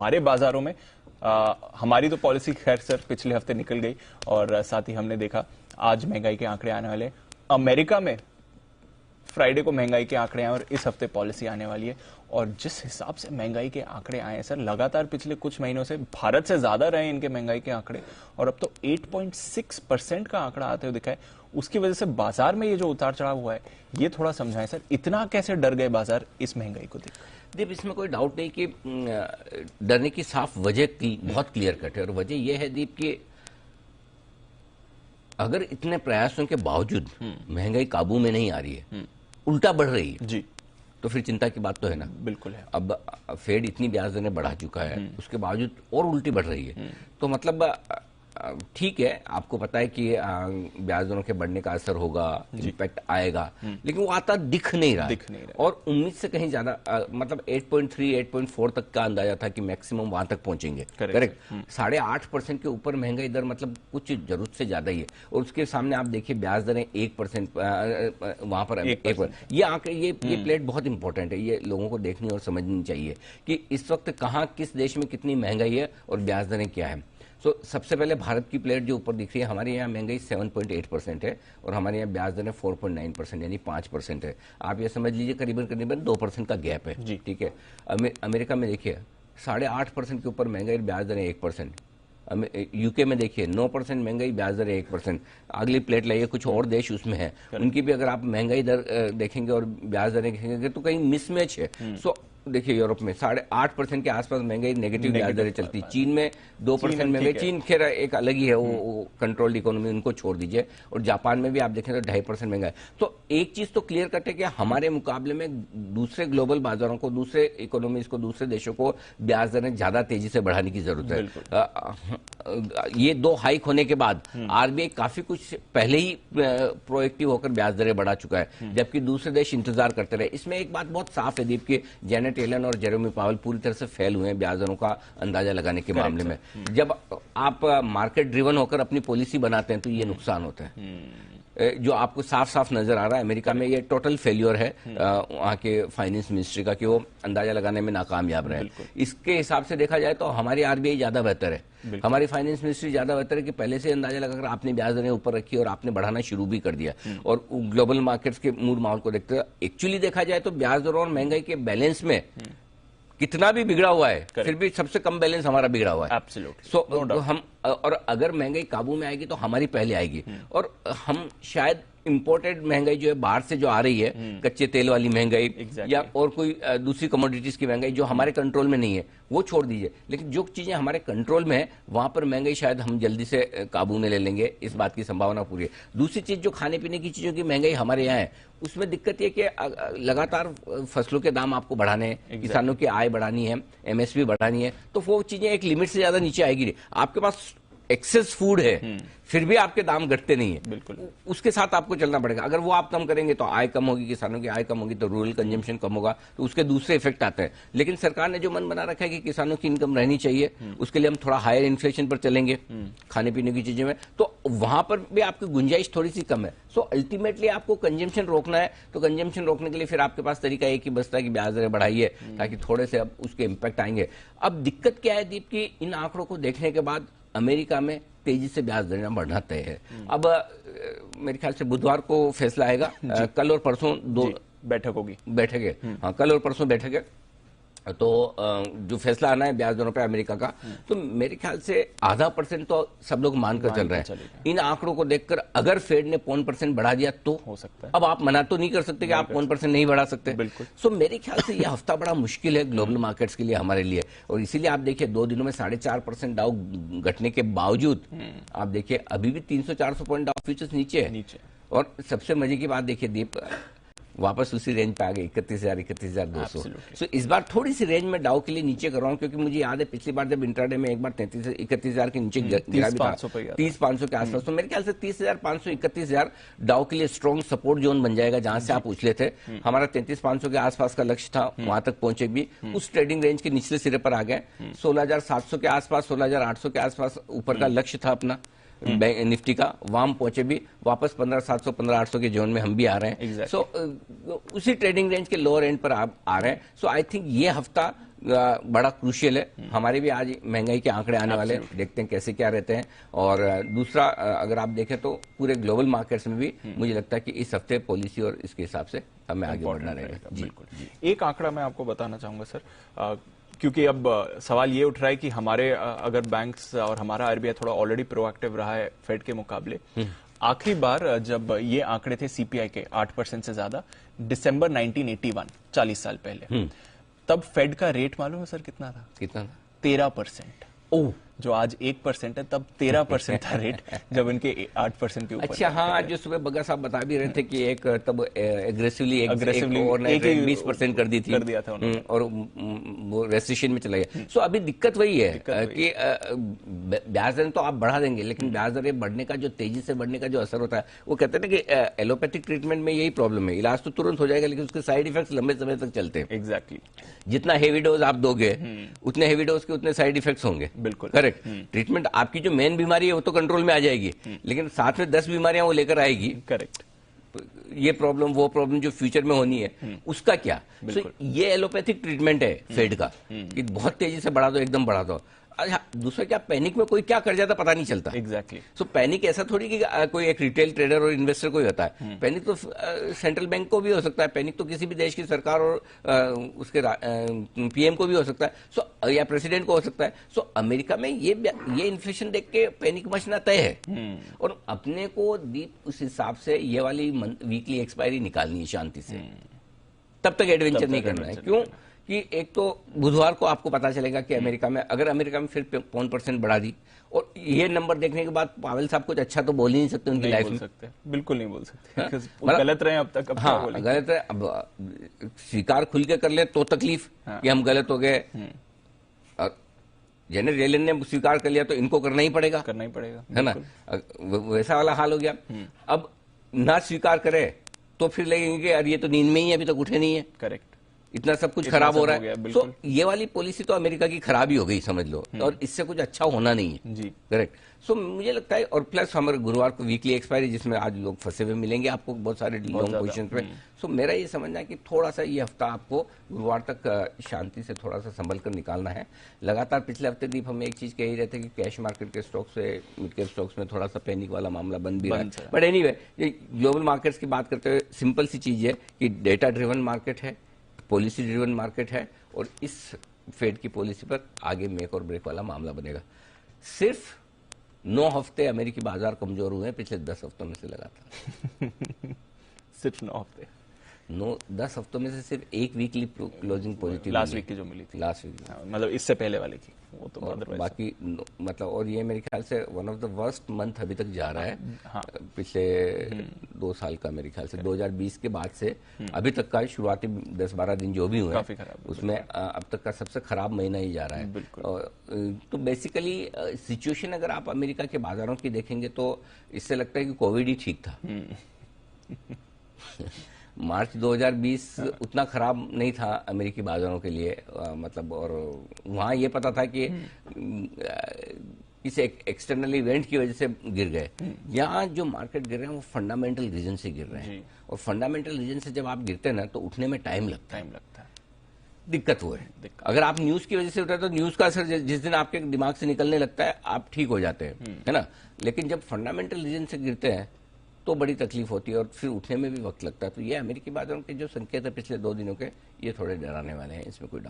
हमारे बाजारों में हमारी तो पॉलिसी खैर सर पिछले हफ्ते निकल गई और साथ ही हमने देखा आज महंगाई के आंकड़े आने वाले। अमेरिका में फ्राइडे को महंगाई के आंकड़े आए और इस हफ्ते पॉलिसी आने वाली है और जिस हिसाब से महंगाई के आंकड़े आए हैं सर, लगातार पिछले कुछ महीनों से भारत से ज्यादा रहे इनके महंगाई के आंकड़े और अब तो 8.6% का आंकड़ा आते हुए दिखा है। उसकी वजह से बाजार में ये जो उतार चढ़ाव हुआ है ये थोड़ा समझाएं सर, इतना कैसे डर गए बाजार इस महंगाई को देखकर? दीप, इसमें कोई डाउट नहीं कि डरने की साफ वजह बहुत क्लियर कट है और वजह यह है दीप कि अगर इतने प्रयासों के बावजूद महंगाई काबू में नहीं आ रही है, उल्टा बढ़ रही है जी, तो फिर चिंता की बात तो है ना। बिल्कुल है। अब फेड इतनी ब्याज दरें बढ़ा चुका है, उसके बावजूद और उल्टी बढ़ रही है, तो मतलब ठीक है, आपको पता है कि ब्याज दरों के बढ़ने का असर होगा, इम्पैक्ट आएगा, लेकिन वो आता दिख नहीं रहा और उम्मीद से कहीं ज्यादा मतलब 8.3 8.4 तक का अंदाजा था कि मैक्सिमम वहां तक पहुंचेंगे। करेक्ट 8.5% के ऊपर महंगाई दर मतलब कुछ जरूरत से ज्यादा ही है और उसके सामने आप देखिए ब्याज दरें 1% वहां पर 1%। ये आंकड़े ये प्लेट बहुत इंपॉर्टेंट है, ये लोगों को देखनी और समझनी चाहिए कि इस वक्त कहां किस देश में कितनी महंगाई है और ब्याज दरें क्या है। सबसे पहले भारत की प्लेट जो ऊपर दिख रही है, हमारे यहाँ महंगाई 7.8% है और हमारे यहाँ ब्याज दरें 4.9% यानी 5% है। आप ये समझ लीजिए करीबन करीबन 2% का गैप है। ठीक है, अमेरिका में देखिए 8.5% के ऊपर महंगाई, ब्याज दरें 1%। यूके में देखिए 9% महंगाई, ब्याज दर 1%। अगली प्लेट लाइए, कुछ और देश उसमें है, उनकी भी अगर आप महंगाई दर देखेंगे और ब्याज दरें देखेंगे तो कहीं मिसमैच है। देखिए यूरोप में 8.5% के आसपास महंगाई, नेगेटिव ब्याज दरें चलती। चीन में 2% महंगाई, चीन खैर एक अलग ही है, वो कंट्रोल्ड इकोनॉमी, उनको छोड़ दीजिए। और जापान में भी आप देखें तो 2.5% महंगाई। तो एक चीज तो क्लियर कट है कि हमारे मुकाबले में दूसरे ग्लोबल बाजारों को, दूसरे इकोनॉमीज को, दूसरे देशों को ब्याज दरें ज्यादा तेजी से बढ़ाने की जरूरत है। ये 2 हाइक होने के बाद आरबीआई काफी कुछ पहले ही प्रोएक्टिव होकर ब्याज दरें बढ़ा चुका है, जबकि दूसरे देश इंतजार करते रहे। इसमें एक बात बहुत साफ है दीप की, जेनेट येलन और जेरेमी पावेल पूरी तरह से फेल हुए हैं ब्याज दरों का अंदाजा लगाने के मामले में। जब आप मार्केट ड्रिवन होकर अपनी पॉलिसी बनाते हैं तो ये नुकसान होता है, जो आपको साफ साफ नजर आ रहा है। अमेरिका में ये टोटल फेल्योर है वहां के फाइनेंस मिनिस्ट्री का कि वो अंदाजा लगाने में नाकामयाब रहे। इसके हिसाब से देखा जाए तो हमारी आरबीआई ज्यादा बेहतर है, हमारी फाइनेंस मिनिस्ट्री ज्यादा बेहतर है कि पहले से अंदाजा लगाकर आपने ब्याज दरें ऊपर रखी और आपने बढ़ाना शुरू भी कर दिया। और ग्लोबल मार्केट्स के मूड माहौल को देखते हुए एक्चुअली देखा जाए तो ब्याज दरों और महंगाई के बैलेंस में कितना भी बिगड़ा हुआ है, फिर भी सबसे कम बैलेंस हमारा बिगड़ा हुआ है। एब्सोल्युटली। हम और अगर महंगाई काबू में आएगी तो हमारी पहले आएगी और हम शायद इंपोर्टेड महंगाई जो है बाहर से जो आ रही है, कच्चे तेल वाली महंगाई या और कोई दूसरी कमोडिटीज की महंगाई जो हमारे कंट्रोल में नहीं है वो छोड़ दीजिए, लेकिन जो चीजें हमारे कंट्रोल में है वहां पर महंगाई शायद हम जल्दी से काबू में ले लेंगे, इस बात की संभावना पूरी है। दूसरी चीज जो खाने पीने की चीजों की महंगाई हमारे यहाँ है, उसमें दिक्कत यह कि लगातार फसलों के दाम आपको बढ़ाने हैं, किसानों की आय बढ़ानी है, एमएसपी बढ़ानी है, तो वो चीजें एक लिमिट से ज्यादा नीचे आएगी। आपके पास एक्सेस फूड है फिर भी आपके दाम घटते नहीं है, बिल्कुल उसके साथ आपको चलना पड़ेगा। अगर वो आप कम करेंगे तो आय कम होगी, किसानों की आय कम होगी तो रूरल कंजम्पशन कम होगा, तो उसके दूसरे इफेक्ट आते हैं। लेकिन सरकार ने जो मन बना रखा है कि किसानों की इनकम रहनी चाहिए, उसके लिए हम थोड़ा हायर इन्फ्लेशन पर चलेंगे खाने पीने की चीजों में, तो वहां पर भी आपकी गुंजाइश थोड़ी सी कम है। सो अल्टीमेटली आपको कंजम्पशन रोकना है, तो कंजम्पशन रोकने के लिए फिर आपके पास तरीका एक ही बचता है कि ब्याज दरें बढ़ाइए ताकि थोड़े से अब उसके इम्पैक्ट आएंगे। अब दिक्कत क्या है दीप की, इन आंकड़ों को देखने के बाद अमेरिका में तेजी से ब्याज दरें बढ़ना तय है। अब मेरे ख्याल से बुधवार को फैसला आएगा, कल और परसों 2 बैठक है। हाँ, कल और परसों बैठक है, तो जो फैसला आना है ब्याज दरों पे अमेरिका का, तो मेरे ख्याल से 0.5% तो सब लोग मानकर चल रहे हैं। इन आंकड़ों को देखकर अगर फेड ने 0.5% बढ़ा दिया तो हो सकता है। अब आप मना तो नहीं कर सकते कि आप 0.5% नहीं बढ़ा सकते। सो मेरे ख्याल से यह हफ्ता बड़ा मुश्किल है ग्लोबल मार्केट्स के लिए, हमारे लिए। और इसीलिए आप देखिए 2 दिनों में 4.5% डाउ घटने के बावजूद आप देखिए अभी भी 300-400 पॉइंट डाउ फ्यूचर्स नीचे है। और सबसे मजे की बात देखिए दीप, वापस उसी रेंज पे आ गए 31,200। सो इस बार थोड़ी सी रेंज में डाउ के लिए नीचे कर रहा हूं, क्योंकि मुझे याद है पिछली बार जब इंट्राडे में एक बार 31,000 के नीचे गिरा भी था, 30,500 के आसपास। तो मेरे ख्याल से 30,500 31,000 डाउ के लिए स्ट्रॉन्ग सपोर्ट जोन बन जाएगा, जहां से आप उछले थे। हमारा 33,500 के आसपास का लक्ष्य था, वहां तक पहुंचे भी, उस ट्रेडिंग रेंज के निचले सिरे पर आ गए। 16,700 के आसपास, 16,800 के आसपास ऊपर का लक्ष्य था अपना निफ्टी का, वहां पहुंचे भी, वापस 15,700 15,800 के जोन में हम भी आ रहे हैं। सो उसी ट्रेडिंग रेंज के लोअर एंड पर आप आ रहे हैं। सो आई थिंक ये हफ्ता बड़ा क्रूशियल है। हमारे भी आज महंगाई के आंकड़े आने वाले हैं, देखते हैं कैसे क्या रहते हैं। और दूसरा अगर आप देखें तो पूरे ग्लोबल मार्केट्स में भी मुझे लगता है कि इस हफ्ते पॉलिसी और इसके हिसाब से हमें आगे बढ़ना रहेगा। बिल्कुल। एक आंकड़ा मैं आपको बताना चाहूंगा सर, क्योंकि अब सवाल ये उठ रहा है कि हमारे अगर बैंक्स और हमारा आरबीआई थोड़ा ऑलरेडी प्रोएक्टिव रहा है फेड के मुकाबले। आखिरी बार जब ये आंकड़े थे सीपीआई के 8% से ज्यादा, दिसंबर 1981, 40 साल पहले, तब फेड का रेट मालूम है सर कितना था? कितना था? 13%। ओह, जो आज 1% है, तब 13% था रेट जब इनके 8% के ऊपर। अच्छा, हाँ, जो सुबह बग्गा साहब बता भी रहे थे कि एक तब एग्रेसिवली ओवरनाइट 20% कर दी थी, कर दिया था उन्होंने, और वो रेसिशन में चला गया। सो अभी दिक्कत वही है कि ब्याज दर तो आप बढ़ा देंगे, लेकिन ब्याज दरें बढ़ने का जो तेजी से बढ़ने का जो असर होता है, वो कहते हैं ना कि एलोपैथिक ट्रीटमेंट में यही प्रॉब्लम है, इलाज तो तुरंत हो जाएगा लेकिन उसके साइड इफेक्ट्स लंबे समय तक चलते हैं। एग्जैक्टली। जितना हेवी डोज आप दोगे उतने हेवी डोज के उतने साइड इफेक्ट्स होंगे। बिल्कुल करेक्ट। ट्रीटमेंट आपकी जो मेन बीमारी है वो तो कंट्रोल में आ जाएगी, लेकिन साथ में 10 बीमारियां वो लेकर आएगी। करेक्ट। ये प्रॉब्लम वो प्रॉब्लम जो फ्यूचर में होनी है उसका क्या। So, ये एलोपैथिक ट्रीटमेंट है फेड का कि बहुत तेजी से बढ़ा दो, एकदम बढ़ा दो। अच्छा, दूसरा क्या, पैनिक में कोई क्या कर जाता पता नहीं चलता। एग्जैक्टली। सो पैनिक ऐसा थोड़ी कि कोई एक रिटेल ट्रेडर और इन्वेस्टर को ही होता है। पैनिक तो सेंट्रल बैंक को भी हो सकता है, पैनिक तो किसी भी देश की सरकार और उसके पीएम को भी हो सकता है, सो या प्रेसिडेंट को हो सकता है। सो अमेरिका में ये इन्फ्लेशन देख के पैनिक मचना तय है, और अपने को उस हिसाब से ये वाली वीकली एक्सपायरी निकालनी है शांति से, तब तक एडवेंचर नहीं करना है। क्यों कि एक तो बुधवार को आपको पता चलेगा कि अमेरिका में फिर 5% बढ़ा दी, और ये नंबर देखने के बाद पावेल साहब कुछ अच्छा तो बोल ही नहीं सकते उनकी लाइफ में। बिल्कुल नहीं बोल सकते, वो गलत रहे अब तक। हाँ, गलत है। अब स्वीकार खुल के कर ले तो तकलीफ कि हम गलत हो गए। जेनेट येलेन ने स्वीकार कर लिया तो इनको करना ही पड़ेगा, है ना। वैसा वाला हाल हो गया। अब ना स्वीकार करे तो फिर लगेंगे यार ये तो नींद में ही है, अभी तक उठे नहीं है। करेक्ट। इतना सब कुछ खराब हो रहा है। तो ये वाली पॉलिसी तो अमेरिका की खराब ही हो गई समझ लो, और इससे कुछ अच्छा होना नहीं है जी। करेक्ट। सो मुझे लगता है, और प्लस हमारे गुरुवार को वीकली एक्सपायरी जिसमें आज लोग फंसे हुए मिलेंगे आपको बहुत सारे लॉन्ग पोजीशन पे। सो मेरा ये समझना है कि थोड़ा सा ये हफ्ता आपको गुरुवार तक शांति से थोड़ा सा संभल कर निकालना है। लगातार पिछले हफ्ते दीप हम एक चीज कह ही रहे थे कि कैश मार्केट के स्टॉक्स से मिड कैप स्टॉक्स में थोड़ा सा पैनिक वाला मामला बन भी रहा है। बट एनीवे, ये ग्लोबल मार्केट्स की बात करते हुए सिंपल सी चीज है कि डेटा ड्रिवन मार्केट है, पॉलिसी ड्रिवन मार्केट है, और इस फेड की पॉलिसी पर आगे मेक और ब्रेक वाला मामला बनेगा। सिर्फ 9 हफ्ते अमेरिकी बाजार कमजोर हुए हैं पिछले 10 हफ्तों में से लगातार। सिर्फ 9 हफ्ते, 10 हफ्तों में से सिर्फ एक weekly closing positive last week की जो मिली थी, लास्ट वीक, मतलब इससे पहले वाले की, वो तो बाकी मतलब, और ये मेरे ख्याल से one of the worst month अभी तक जा रहा है। हाँ। पिछले 2 साल का मेरे ख्याल से 2020 के बाद से अभी तक का शुरुआती 10-12 दिन जो भी हुए काफी खराब, उसमें अब तक का सबसे खराब महीना ही जा रहा है। तो बेसिकली सिचुएशन अगर आप अमेरिका के बाजारों की देखेंगे तो इससे लगता है कि कोविड ही ठीक था। मार्च 2020 उतना खराब नहीं था अमेरिकी बाजारों के लिए, मतलब, और वहां ये पता था कि किसी एक्सटर्नल इवेंट की वजह से गिर गए। यहाँ जो मार्केट गिर रहे हैं वो फंडामेंटल रीजन से गिर रहे हैं, और फंडामेंटल रीजन से जब आप गिरते हैं ना तो उठने में टाइम लगता है। दिक्कत वो है। अगर आप न्यूज की वजह से उठे तो न्यूज का असर जिस दिन आपके दिमाग से निकलने लगता है आप ठीक हो जाते हैं, है ना। लेकिन जब फंडामेंटल रीजन से गिरते हैं तो बड़ी तकलीफ होती है, और फिर उठने में भी वक्त लगता है। तो ये अमेरिकी बाजारों के जो संकेत है पिछले 2 दिनों के, ये थोड़े डराने वाले हैं, इसमें कोई डाउट